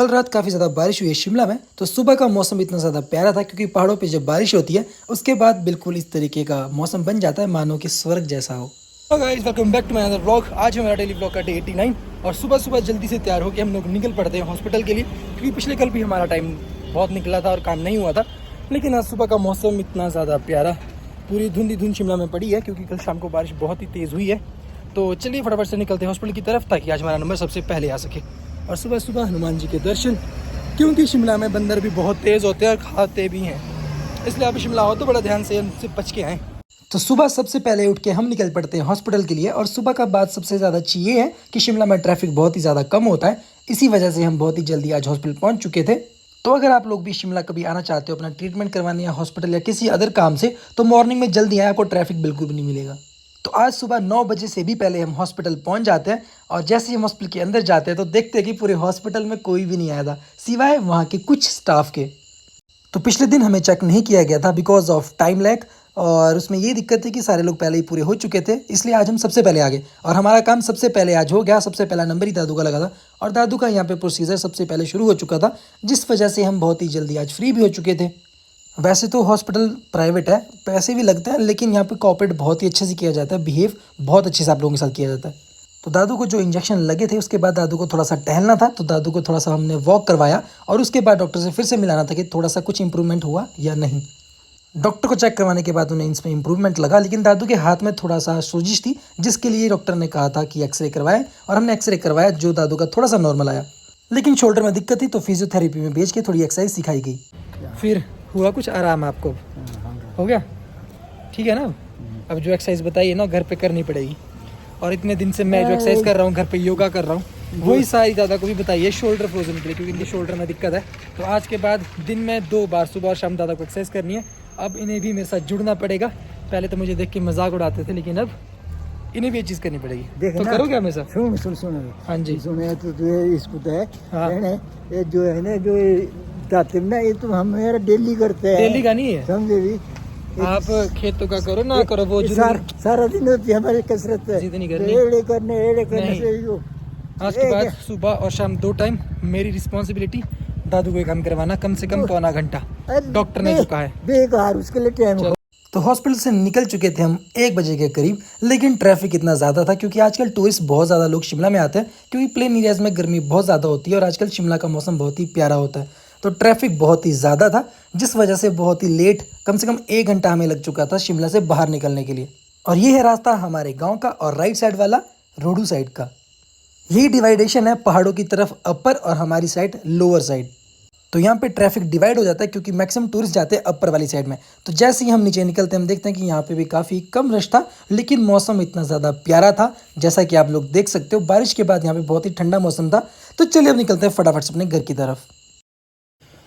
कल रात काफ़ी ज़्यादा बारिश हुई है शिमला में, तो सुबह का मौसम इतना ज़्यादा प्यारा था क्योंकि पहाड़ों पे जब बारिश होती है उसके बाद बिल्कुल इस तरीके का मौसम बन जाता है मानो कि स्वर्ग जैसा हो। तो guys welcome back to my another vlog. आज है मेरा डेली व्लॉग का डे 89 और सुबह सुबह जल्दी से तैयार होकर हम लोग निकल पड़ते हैं हॉस्पिटल के लिए, क्योंकि पिछले कल भी हमारा टाइम बहुत निकला था और काम नहीं हुआ था। लेकिन आज सुबह का मौसम इतना ज़्यादा प्यारा, पूरी धुंध ही धुंध शिमला में पड़ी है क्योंकि कल शाम को बारिश बहुत ही तेज़ हुई है। तो चलिए फटाफट से निकलते हैं हॉस्पिटल की तरफ ताकि आज हमारा नंबर सबसे पहले आ सके। और सुबह सुबह हनुमान जी के दर्शन, क्योंकि शिमला में बंदर भी बहुत तेज़ होते हैं और खाते भी हैं, इसलिए आप शिमला हो तो बड़ा ध्यान से उनसे बच के आएँ। तो सुबह सबसे पहले उठ के हम निकल पड़ते हैं हॉस्पिटल के लिए। और सुबह का बात सबसे ज़्यादा अच्छी ये है कि शिमला में ट्रैफिक बहुत ही ज़्यादा कम होता है, इसी वजह से हम बहुत ही जल्दी आज हॉस्पिटल पहुंच चुके थे। तो अगर आप लोग भी शिमला कभी आना चाहते हो अपना ट्रीटमेंट करवाने या हॉस्पिटल या किसी अदर काम से, तो मॉर्निंग में जल्दी आए, आपको ट्रैफिक बिल्कुल भी नहीं मिलेगा। तो आज सुबह 9 बजे से भी पहले हम हॉस्पिटल पहुंच जाते हैं और जैसे ही हम हॉस्पिटल के अंदर जाते हैं तो देखते हैं कि पूरे हॉस्पिटल में कोई भी नहीं आया था सिवाय वहाँ के कुछ स्टाफ के। तो पिछले दिन हमें चेक नहीं किया गया था बिकॉज ऑफ टाइम लैग, और उसमें ये दिक्कत थी कि सारे लोग पहले ही पूरे हो चुके थे, इसलिए आज हम सबसे पहले आ गए और हमारा काम सबसे पहले आज हो गया। सबसे पहला नंबर ही दादू का लगा था और दादू का यहाँ पे प्रोसीजर सबसे पहले शुरू हो चुका था, जिस वजह से हम बहुत ही जल्दी आज फ्री भी हो चुके थे। वैसे तो हॉस्पिटल प्राइवेट है, पैसे भी लगते हैं, लेकिन यहाँ पे कोऑपरेट बहुत ही अच्छे से किया जाता है, बिहेव बहुत अच्छे से आप लोगों के साथ किया जाता है। तो दादू को जो इंजेक्शन लगे थे उसके बाद दादू को थोड़ा सा टहलना था, तो दादू को थोड़ा सा हमने वॉक करवाया और उसके बाद डॉक्टर से फिर से मिलाना था कि थोड़ा सा कुछ इंप्रूवमेंट हुआ या नहीं। डॉक्टर को चेक करवाने के बाद उन्हें इसमें इंप्रूवमेंट लगा, लेकिन दादू के हाथ में थोड़ा सा सोजिश थी, जिसके लिए डॉक्टर ने कहा था कि एक्सरे करवाएं, और हमने एक्सरे करवाया जो दादू का थोड़ा सा नॉर्मल आया। लेकिन शोल्डर में दिक्कत थी तो फिजियोथेरेपी में भेज के थोड़ी एक्सरसाइज सिखाई गई। फिर हुआ कुछ आराम आपको? हो गया? ठीक है ना? अब जो एक्सरसाइज बताइए ना घर पे करनी पड़ेगी, और इतने दिन से मैं जो एक्सरसाइज कर रहा हूँ, घर पे योगा कर रहा हूँ, वही सारी दादा को भी बताइए शोल्डर फ्रोजन के लिए, क्योंकि इनके शोल्डर में दिक्कत है। तो आज के बाद दिन में 2 बार सुबह और शाम दादा को एक्सरसाइज करनी है। अब इन्हें भी मेरे साथ जुड़ना पड़ेगा। पहले तो मुझे देख के मजाक उड़ाते थे, लेकिन अब इन्हें भी ये चीज़ करनी पड़ेगी। तो करो क्या मेरे साथ? सुन हाँ जी सुने तो इसको है। हाँ। ये जो है ना जो दातिम ना, ये तो हम मेरा डेली करते हैं। डेली का नहीं है, समझे भी? आप खेतों का करो ना करो वो सारा दिन होती है हमारी कसरत है। जिद नहीं करनी। एड़े करने नहीं। से जो आज के बाद सुबह और शाम 2 टाइम मेरी रिस्पॉन्सिबिलिटी दादू को ये काम करवाना, कम से कम पौना घंटा डॉक्टर ने जो कहा है। बेकार उसके लिए टाइम। तो हॉस्पिटल से निकल चुके थे हम 1 बजे के करीब, लेकिन ट्रैफिक इतना ज़्यादा था क्योंकि आजकल टूरिस्ट बहुत ज़्यादा लोग शिमला में आते हैं, क्योंकि प्लेन एरियाज़ में गर्मी बहुत ज़्यादा होती है और आजकल शिमला का मौसम बहुत ही प्यारा होता है। तो ट्रैफिक बहुत ही ज़्यादा था, जिस वजह से बहुत ही लेट, कम से कम 1 घंटा हमें लग चुका था शिमला से बाहर निकलने के लिए। और ये है रास्ता हमारे गाँव का और राइट साइड वाला रोडू साइड का। यही डिवाइडेशन है पहाड़ों की तरफ अपर और हमारी साइड लोअर साइड। तो यहाँ पे ट्रैफिक डिवाइड हो जाता है क्योंकि मैक्सिमम टूरिस्ट जाते हैं अपर वाली साइड में। तो जैसे ही हम नीचे निकलते हैं हम देखते हैं कि यहाँ पे भी काफ़ी कम रश था, लेकिन मौसम इतना ज़्यादा प्यारा था जैसा कि आप लोग देख सकते हो। बारिश के बाद यहाँ पे बहुत ही ठंडा मौसम था। तो चलिए अब निकलते हैं फटाफट से अपने घर की तरफ।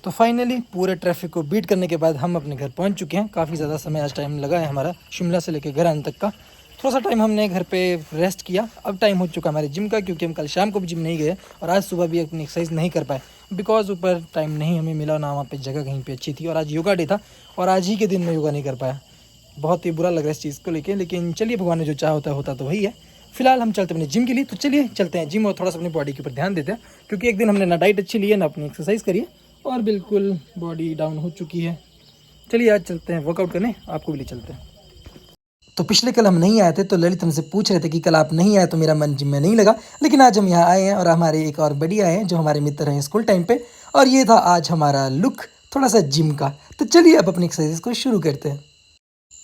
तो फाइनली पूरे ट्रैफिक को बीट करने के बाद हम अपने घर पहुँच चुके हैं। काफ़ी ज़्यादा समय आज टाइम लगा है हमारा शिमला से लेकर घर आने तक का। थोड़ा सा टाइम हमने घर पे रेस्ट किया। अब टाइम हो चुका हमारे जिम का, क्योंकि हम कल शाम को भी जिम नहीं गए और आज सुबह भी अपनी एक्सरसाइज नहीं कर पाए बिकॉज ऊपर टाइम नहीं हमें मिला ना, वहाँ पे जगह कहीं पे अच्छी थी, और आज योगा डे था और आज ही के दिन में योगा नहीं कर पाया। बहुत ही बुरा लग रहा है इस चीज़ को लेके, लेकिन चलिए भगवान ने जो चाहा होता तो वही है। फिलहाल हम चलते अपने जिम के लिए। तो चलिए चलते हैं जिम और थोड़ा सा अपनी बॉडी के ऊपर ध्यान देते हैं, क्योंकि एक दिन हमने ना डाइट अच्छी ली है ना अपनी एक्सरसाइज करी है और बिल्कुल बॉडी डाउन हो चुकी है। चलिए आज चलते हैं वर्कआउट करने, आपको भी ले चलते हैं। तो पिछले कल हम नहीं आए थे तो ललित हमसे पूछ रहे थे कि कल आप नहीं आए तो मेरा मन जिम में नहीं लगा, लेकिन आज हम यहाँ आए हैं और हमारे एक और बड़ी आए हैं जो हमारे मित्र हैं स्कूल टाइम पे, और ये था आज हमारा लुक थोड़ा सा जिम का। तो चलिए अब अपनी एक्सरसाइज को शुरू करते हैं।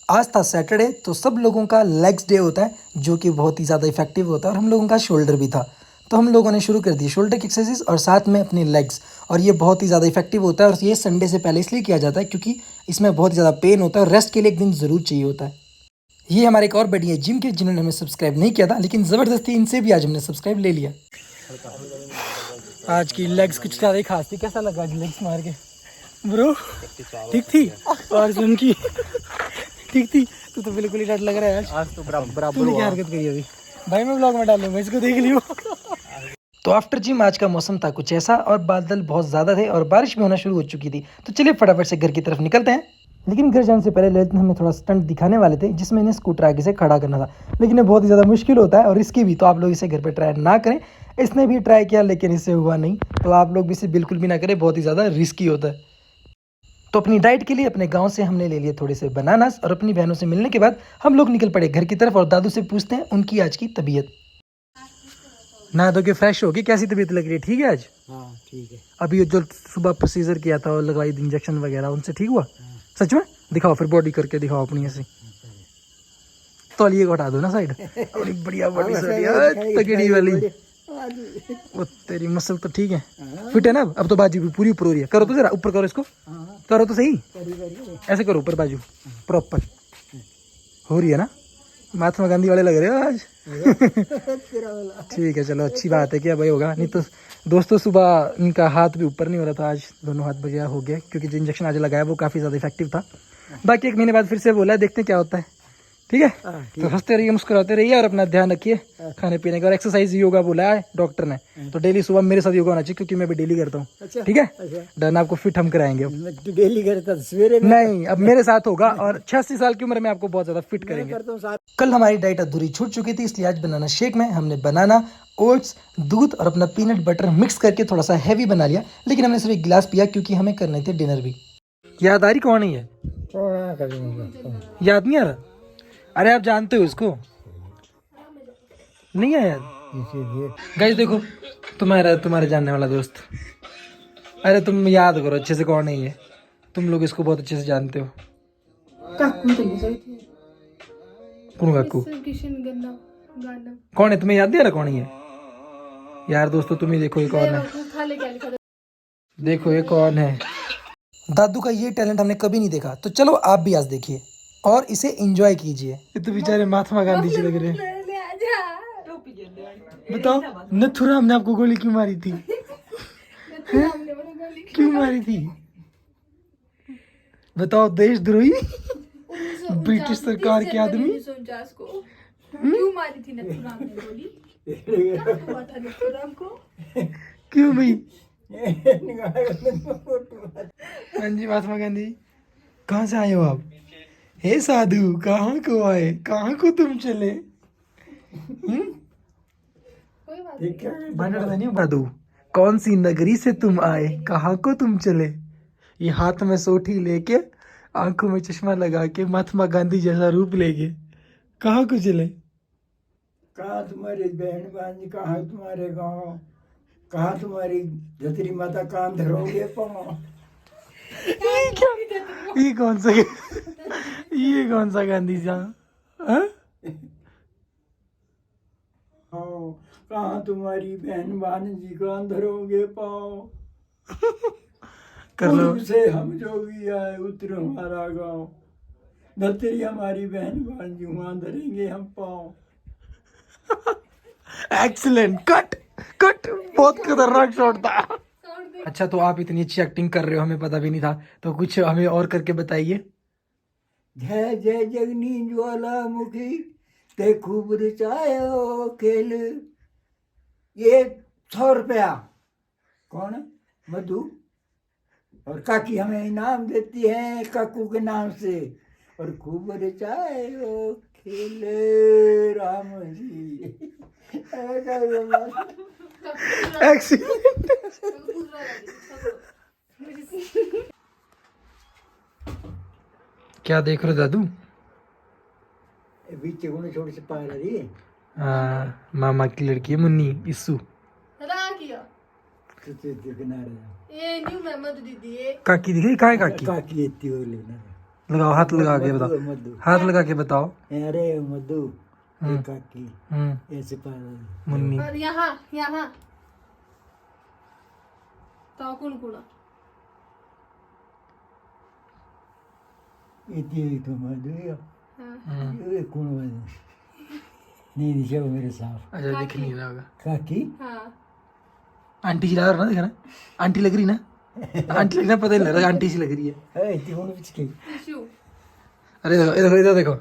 आज था सैटरडे, तो सब लोगों का लेग्स डे होता है जो कि बहुत ही ज़्यादा इफेक्टिव होता है, और हम लोगों का शोल्डर भी था। तो हम लोगों ने शुरू कर दी शोल्डर की एक्सरसाइज और साथ में अपने लेग्स, और ये बहुत ही ज़्यादा इफेक्टिव होता है। और ये संडे से पहले इसलिए किया जाता है क्योंकि इसमें बहुत ही ज़्यादा पेन होता है और रेस्ट के लिए एक दिन ज़रूर चाहिए होता है। ये हमारे एक और बड़ी है जिम के, जिन्होंने हमें सब्सक्राइब नहीं किया था, लेकिन ज़बरदस्ती इनसे भी आज हमने सब्सक्राइब ले लिया। आज की लेग्स कुछ ज़्यादा ही खास थी। कैसा लगा आज लेग्स मार के ब्रो? ठीक थी? और सुन की ठीक थी? तू तो बिल्कुल ही डर लग रहा है आज तो बराबर। तूने क्या हरकत करी अभी? भाई मैं ब्लॉग में डालूंगा, इसको देख लियो। तो आफ्टर जिम आज का मौसम था कुछ ऐसा, और बादल बहुत ज़्यादा थे और बारिश भी होना शुरू हो चुकी थी। तो चलिए फटाफट से घर की तरफ निकलते हैं। लेकिन घर जाने से पहले ललित ने हमें थोड़ा स्टंट दिखाने वाले थे जिसमें इन्हें स्कूटर आगे से खड़ा करना था, लेकिन ये बहुत ही ज़्यादा मुश्किल होता है और रिस्की भी, तो आप लोग इसे घर पे ट्राई ना करें। इसने भी ट्राई किया लेकिन इससे हुआ नहीं, तो आप लोग भी इसे बिल्कुल भी ना करें, बहुत ही ज़्यादा रिस्की होता है। तो अपनी डाइट के लिए अपने गांव से हमने ले लिए थोड़े से बनानास और अपनी बहनों से मिलने के बाद हम लोग निकल पड़े घर की तरफ और दादू से पूछते हैं उनकी आज की तबीयत। नहा धो के फ्रेश होगी, कैसी तबीयत लग रही है? ठीक है आज? हाँ ठीक है। अभी जो सुबह प्रोसीजर किया था और लगवाई इंजेक्शन वगैरह, उनसे ठीक हुआ? सच में? दिखाओ फिर, बॉडी करके दिखाओ अपनी ऐसी। तौलिए को हटा दो ना साइड, बड़ी बढ़िया बॉडी तगड़ी वाली। वो तेरी मसल तो ठीक है, फिट है ना? अब तो बाजू भी पूरी ऊपर हो रही है। करो तो जरा ऊपर करो इसको, करो तो सही, ऐसे करो ऊपर बाजू प्रॉपर हो रही है ना? महात्मा गांधी वाले लग रहे हो आज। ठीक है चलो, अच्छी बात है, क्या भाई होगा नहीं तो। दोस्तों सुबह इनका हाथ भी ऊपर नहीं हो रहा था, आज दोनों हाथ बढ़िया हो गया क्योंकि जो इंजेक्शन आज लगाया वो काफ़ी ज़्यादा इफेक्टिव था। बाकी 1 महीने बाद फिर से बोला है, देखते हैं क्या होता है। ठीक है, तो हंसते रहिए, मुस्कुराते रहिए और अपना ध्यान रखिए खाने पीने का। और एक्सरसाइज योगा बोला है डॉक्टर ने, तो डेली सुबह मेरे साथ योगा होना चाहिए क्योंकि मैं भी डेली करता हूँ। अच्छा, ठीक है, अच्छा। डन, आपको फिट हम कराएंगे अब। मैं तो डेली करता था सवेरे में। नहीं, अब मेरे साथ होगा और 86 साल की उम्र में आपको बहुत ज्यादा फिट करेंगे। करता हूँ साथ। कल हमारी डाइट अधूरी छूट चुकी थी, इसलिए आज बनाना शेक में हमने बनाना, ओट्स, दूध और अपना पीनट बटर मिक्स करके थोड़ा सा हैवी बना लिया, लेकिन हमने सिर्फ 1 गिलास पिया क्योंकि हमें करने थे डिनर भी। याद आ रही कौन है ये? याद नहीं आ रहा? अरे आप जानते हो इसको? नहीं है याद? गाइस देखो, तुम्हारे जानने वाला दोस्त। अरे तुम याद करो अच्छे से कौन है ये, तुम लोग इसको बहुत अच्छे से जानते हो। कौन काकू? कौन है, तुम्हें याद नहीं आ रहा कौन है ये? यार दोस्तों तुम ही देखो ये कौन है। देखो ये कौन है। दादू का ये टैलेंट हमने कभी नहीं देखा, तो चलो आप भी आज देखिए और इसे एंजॉय कीजिए। ये तो बेचारे महात्मा गांधी जी लग रहे हैं। बताओ नथुराम ने आपको गोली क्यों मारी थी? क्यों मारी थी बताओ? देशद्रोही ब्रिटिश सरकार के आदमी। 1949 को क्यों मारी थी नथुराम ने गोली? क्या हुआ था नथुराम को? क्यों भाई? हाँ जी महात्मा गांधी, कहाँ से आए हो आप? हे साधु, कहाँ को आए, कहाँ को तुम चले? कोई बात नहीं। साधु, कौन सी नगरी से तुम आए, कहाँ को तुम चले? ये हाथ में सोटी लेके, आंखों में चश्मा लगा के महात्मा गांधी जैसा रूप लेके कहाँ को चले? कहाँ तुम्हारी बहन बांधी, कहाँ तुम्हारे गाँव, कहाँ तुम्हारी धतरी माता, कान धरोगे पाँव। ये कौन सा ये कौन सा गांधी जी? हाँ? कहाँ तुम्हारी बहन बांधी, कान धरोगे पाँव। कर लो। पूर्व से हम जोगी आए, उत्तर हमारा गाँव, धतरी हमारी बहन बांधी, वहाँ धरेंगे हम पाँव। एक्सीलेंट, कट कट, बहुत खतरनाक शॉट था। अच्छा तो आप इतनी अच्छी एक्टिंग कर रहे हो, हमें पता भी नहीं था, तो कुछ हमें और करके बताइए। जय जय जगनी ज्वालामुखी, ते खूब रचायो खेल। ये 100 रुपया कौन है? मधु और काकी हमें इनाम देती है काकू के नाम से। और खूब रचायो खेल राम जी। एक्सीलेंट। क्या देख रहे हो दादू? बीच छोटे से पार रही है। हाँ, मामा की लड़की है मुन्नी, इस्सू। किया किनारे ये न्यू मेहमद दीदी है। काकी दिख रही? कहाँ है काकी? काकी इतनी हो लेना। लगाओ हाथ लगा के बताओ, मधु हाथ लगा के बताओ। अरे मधु, ये काकी ऐसे पार रही। मुन्नी। और यहाँ यहाँ तो कौन कौन? इतनी तो मधु है। हाँ। ये कौन वाली? नहीं दिशा मेरे साफ। अच्छा दिख नहीं रहा होगा। काकी हाँ। आंटी जी लग रहा ना, देखा ना आंटी लग रही ना, आंटी लग रहा, पता ही नहीं लग रहा आंटी सी लग रही है। इतनी कौन पिचकी? टिश्यू। अरे देखो इधर इधर देखो,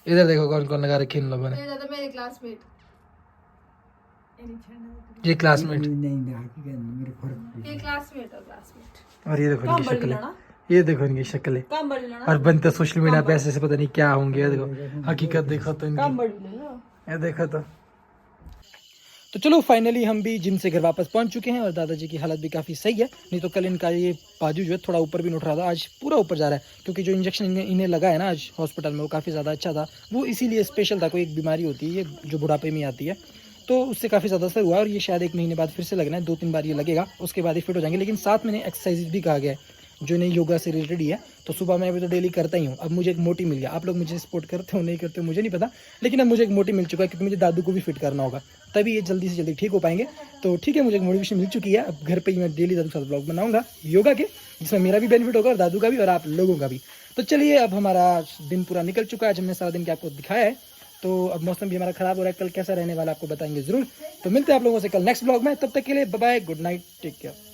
इधर देखो कौन कौन लगा रखे इन लोगों ने। ये तो मेरे क्लासमेट। ये क्लासमेट, नहीं देखा कि मेरे फर्क ये क्लासमेट और क्लासमेट। और ये देखो इनकी शक्ल है, ये देखो इनकी शक्लें, और बनते सोशल मीडिया पे ऐसे पता नहीं क्या होंगे। ये देखो हकीकत देखो तो इनकी, ये देखो तो चलो फाइनली हम भी जिम से घर वापस पहुंच चुके हैं और दादाजी की हालत भी काफ़ी सही है। नहीं तो कल इनका ये बाजू जो है थोड़ा ऊपर भी नहीं उठ रहा था, आज पूरा ऊपर जा रहा है, क्योंकि जो इंजेक्शन इन्हें लगा है ना आज हॉस्पिटल में वो काफ़ी ज़्यादा अच्छा था। वो इसीलिए स्पेशल था, कोई एक बीमारी होती है ये जो बुढ़ापे में आती है, तो उससे काफ़ी ज़्यादा असर हुआ और ये शायद 1 महीने बाद फिर से लगना है, 2-3 बार ये लगेगा, उसके बाद ही फिट हो जाएंगे। लेकिन साथ में एक्सरसाइज भी कहा गया है जो नहीं योगा से रिलेटेड ही है, तो सुबह मैं अभी तो डेली करता ही हूँ। अब मुझे एक मोटी मिल गया, आप लोग मुझे सपोर्ट करते हो नहीं करते हो मुझे नहीं पता, लेकिन अब मुझे एक मोटी मिल चुका है, क्योंकि मुझे दादू को भी फिट करना होगा, तभी ये जल्दी से जल्दी ठीक हो पाएंगे। तो ठीक है, मुझे एक मोटिवेशन मिल चुकी है। अब घर पे ही मैं डेली दादू के साथ ब्लॉग बनाऊंगा योगा के, जिसमें मेरा भी बेनिफिट होगा और दादू का भी और आप लोगों का भी। तो चलिए, अब हमारा दिन पूरा निकल चुका है, आज हमने सारा दिन क्या आपको दिखाया है। तो अब मौसम भी हमारा खराब हो रहा है, कल कैसा रहने वाला आपको बताएंगे जरूर। तो मिलते हैं आप लोगों से कल नेक्स्ट ब्लॉग में, तब तक के लिए bye bye, good night, take care.